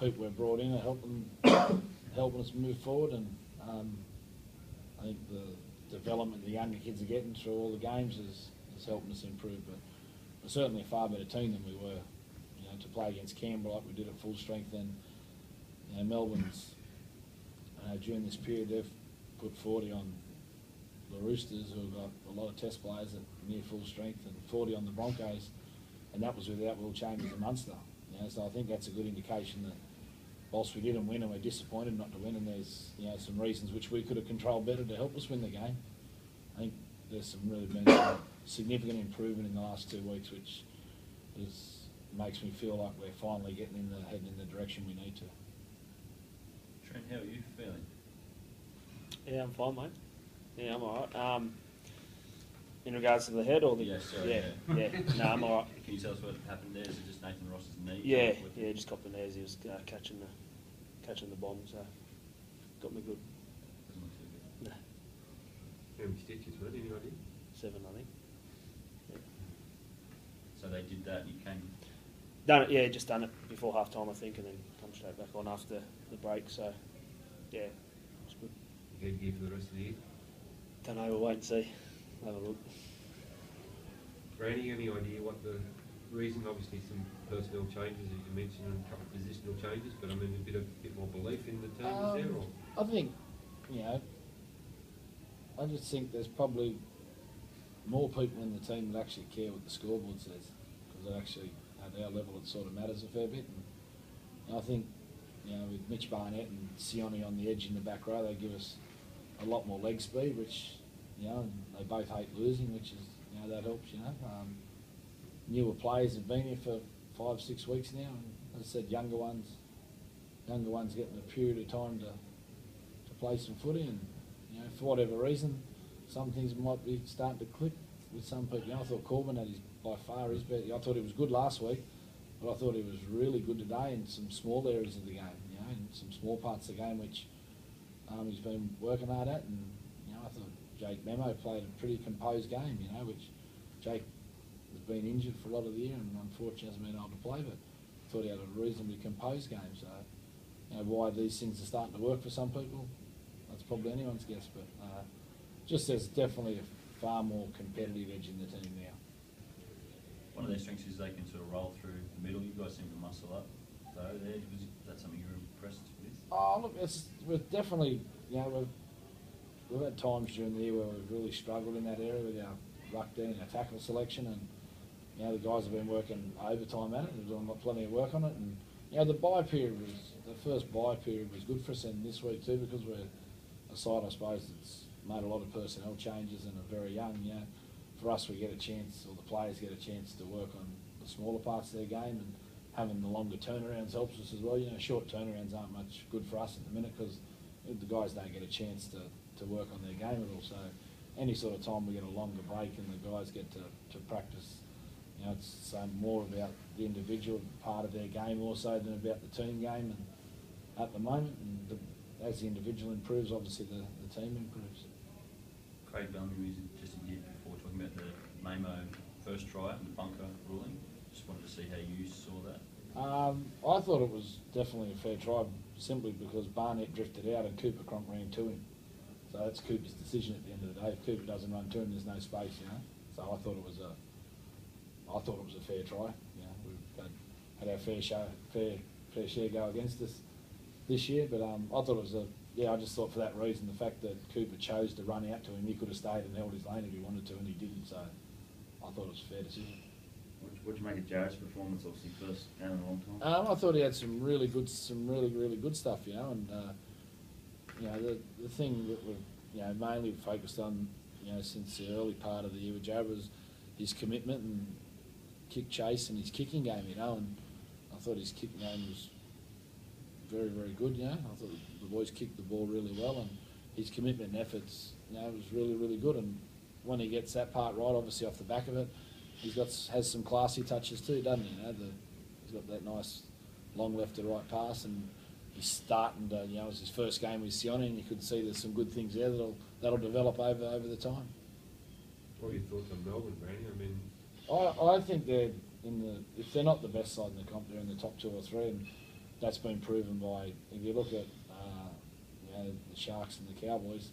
people we've brought in are helping us move forward, and I think the development the younger kids are getting through all the games is helping us improve. But we're certainly a far better team than we were. You know, to play against Canberra like we did at full strength, then you know, Melbourne's during this period they've put 40 on the Roosters, who have got a lot of test players at near full strength, and 40 on the Broncos, and that was without Will Chambers and Munster. You know, so I think that's a good indication that whilst we didn't win and we're disappointed not to win, and there's some reasons which we could have controlled better to help us win the game, I think there's really been some significant improvement in the last 2 weeks, which makes me feel like we're finally heading in the direction we need to. Trent, how are you feeling? Yeah, I'm fine, mate. Yeah, I'm alright. In regards to the head or the... Yeah, sorry. Yeah. No, I'm alright. Can you tell us what happened there? Is it just Nathan Ross's knee? Yeah, just copped the knees. He was catching the bomb, so got me good. Doesn't look too good. Nah. How many stitches were there, any idea? 7, I think. Yeah. So they did that, you came... Done it, yeah, just done it before half time, I think, and then come straight back on after the break, so yeah, it's good. You good gear for the rest of the year? Don't know, we'll wait and see. Have a look. Randy, any idea what the reason? Obviously some personnel changes, as you mentioned, and a couple of positional changes, but I mean a bit more belief in the team is there? Or? I think, I just think there's probably more people in the team that actually care what the scoreboard says, because it actually, at our level, it sort of matters a fair bit. And I think, with Mitch Barnett and Sione on the edge in the back row, they give us a lot more leg speed, which, they both hate losing, which is, that helps, Newer players have been here for 5-6 weeks now, and as I said, younger ones getting a period of time to play some footy, and, for whatever reason, some things might be starting to click with some people. I thought Corbin had by far his best. I thought he was good last week, but I thought he was really good today in some small areas of the game, in some small parts of the game which he's been working hard at. And I thought Jake Memo played a pretty composed game, which Jake has been injured for a lot of the year and unfortunately hasn't been able to play, but I thought he had a reasonably composed game. So why these things are starting to work for some people, that's probably anyone's guess, but just there's definitely a far more competitive edge in the team now. One of their strengths is they can sort of roll through the middle. You guys seem to muscle up, though. Was that something you were impressed with? Oh, look, we're definitely, we've had times during the year where we've really struggled in that area with our ruck down and our tackle selection, and the guys have been working overtime at it and doing plenty of work on it. And the first bye period was good for us, and this week too, because we're a side, I suppose, that's made a lot of personnel changes and are very young. For us, we get a chance, or the players get a chance to work on the smaller parts of their game, and having the longer turnarounds helps us as well. Short turnarounds aren't much good for us at the minute because the guys don't get a chance to work on their game at all. So any sort of time we get a longer break and the guys get to practice, it's more about the individual part of their game more so than about the team game. And at the moment, as the individual improves, obviously the team improves. Craig Bellamy was just a year before talking about the Mamo first try and the bunker ruling. Just wanted to see how you saw that. I thought it was definitely a fair try, simply because Barnett drifted out and Cooper Cronk ran to him. So that's Cooper's decision at the end of the day. If Cooper doesn't run to him, there's no space, So I thought it was a fair try. We've had our fair share go against us this year, but I thought it was I just thought for that reason, the fact that Cooper chose to run out to him, he could have stayed and held his lane if he wanted to, and he didn't. So I thought it was a fair decision. What did you make of Jared's performance? Obviously, first game in a long time. I thought he had some really good stuff, and the thing that we've mainly focused on, since the early part of the year with Jared was his commitment and kick chase and his kicking game, and I thought his kicking game was very, very good. I thought the boys kicked the ball really well, and his commitment and efforts, was really, really good. And when he gets that part right, obviously off the back of it, has some classy touches too, doesn't he? He's got that nice long left to right pass, and he's starting to, it was his first game with Sione, and you could see there's some good things there that'll develop over the time. What are your thoughts on Melbourne, Brandy? I mean, I think they're if they're not the best side in the comp, they're in the top 2 or 3, and that's been proven by, if you look at the Sharks and the Cowboys,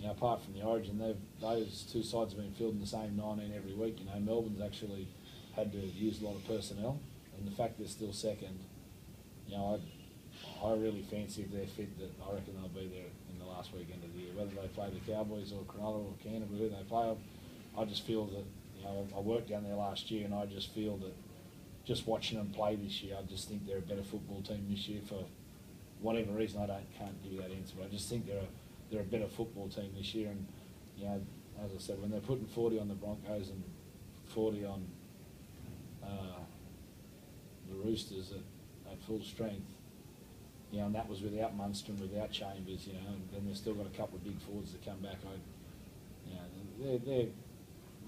apart from the Origin, those two sides have been fielding the same 19 every week. Melbourne's actually had to use a lot of personnel, and the fact they're still second, I really fancy if they're fit that I reckon they'll be there in the last weekend of the year. Whether they play the Cowboys or Cronulla or Canterbury, who they play, I just feel that, I worked down there last year, and I just feel that just watching them play this year, I just think they're a better football team this year for whatever reason. Can't give you that answer, but I just think they're a better football team this year. And as I said, when they're putting 40 on the Broncos and 40 on the Roosters at full strength, and that was without Munster and without Chambers, and then they've still got a couple of big forwards that come back. They're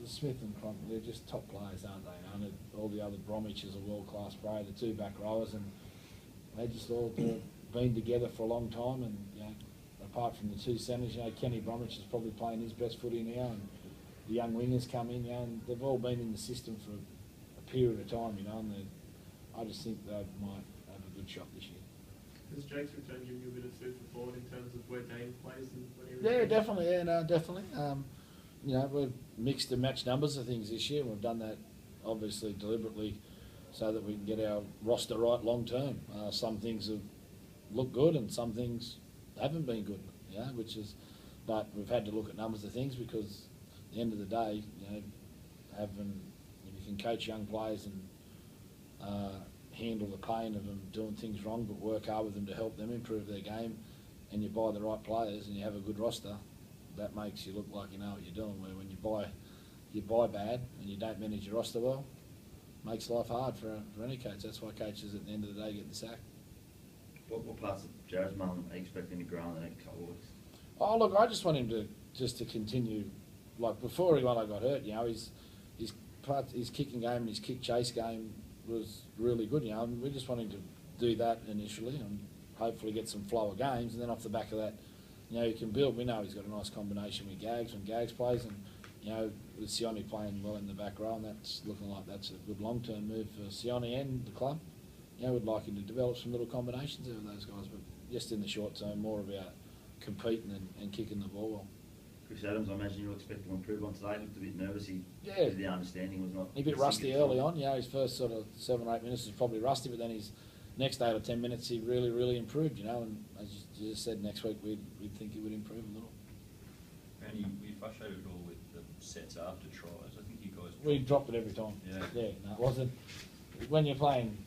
Smith and Cronk, they're just top players, aren't they? And all the other Bromwich is a world-class player, the two back rowers, and they just all been together for a long time. And apart from the two centres, Kenny Bromwich is probably playing his best footy now, and the young wingers come in, and they've all been in the system for a period of time, and I just think they might have a good shot this year. Has Jake's return given you a bit of food for thought in terms of where Dane plays and when he Yeah, returns? definitely. Definitely. We've mixed and matched numbers of things this year. We've done that obviously deliberately so that we can get our roster right long term. Some things have looked good and some things haven't been good. But we've had to look at numbers of things because at the end of the day, if you can coach young players and handle the pain of them doing things wrong, but work hard with them to help them improve their game, and you buy the right players and you have a good roster, that makes you look like you know what you're doing. Where when you buy bad and you don't manage your roster well, makes life hard for any coach. That's why coaches at the end of the day get the sack. What parts of Jared's moment are you expecting to grow in the next couple of weeks? Oh look, I just want him to continue like before he got hurt. His kicking game and his kick chase game was really good. We just want him to do that initially and hopefully get some flow of games, and then off the back of that, you can build. We know he's got a nice combination with Gags when Gags plays, and with Sione playing well in the back row, and that's looking like that's a good long-term move for Sione and the club. We'd like him to develop some little combinations out of those guys, but just in the short term, more about competing and kicking the ball well. Chris Adams, I imagine you'll expect to improve on today. He looked a bit nervous. The understanding was not... A bit rusty early on. His first sort of 7 or 8 minutes was probably rusty, but then his next 8 or 10 minutes he really, really improved, and as you just said, next week we'd think he would improve a little. And were you frustrated at all with the sets after tries? I think you guys... We dropped it every time. Yeah. No, it wasn't... When you're playing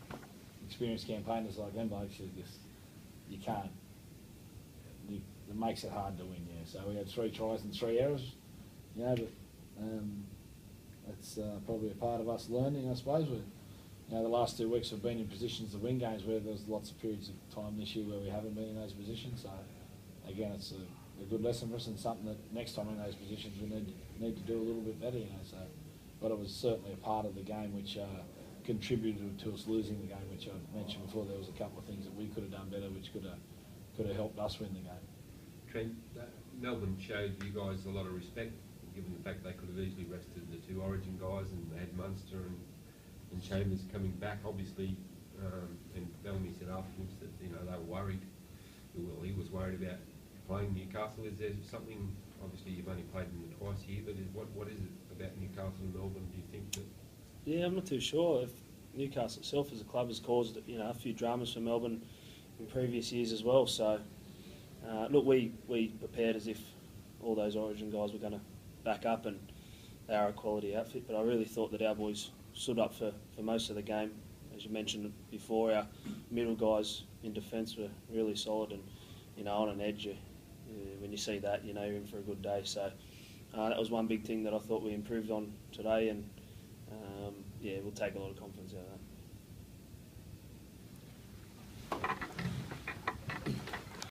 experienced campaigners like them, you can't... It makes it hard to win, So we had 3 tries and 3 errors, but it's probably a part of us learning, I suppose. The last 2 weeks we've been in positions to win games where there's lots of periods of time this year where we haven't been in those positions. So again, it's a good lesson for us and something that next time in those positions we need to do a little bit better. But it was certainly a part of the game which contributed to us losing the game, which I mentioned before. There was a couple of things that we could have done better, which could have helped us win the game. Trent, Melbourne showed you guys a lot of respect, given the fact they could have easily rested the 2 Origin guys, and they had Munster and Chambers coming back, obviously. And Bellamy said afterwards that they were worried. Well, he was worried about playing Newcastle. Is there something? Obviously, you've only played them twice here, but what is it about Newcastle and Melbourne? Do you think that? Yeah, I'm not too sure. If Newcastle itself as a club has caused a few dramas for Melbourne in previous years as well. So. Look, we prepared as if all those Origin guys were going to back up, and they are a quality outfit, but I really thought that our boys stood up for most of the game. As you mentioned before, our middle guys in defence were really solid and, on an edge. When you see that, you're in for a good day. So that was one big thing that I thought we improved on today, and we'll take a lot of confidence out of that.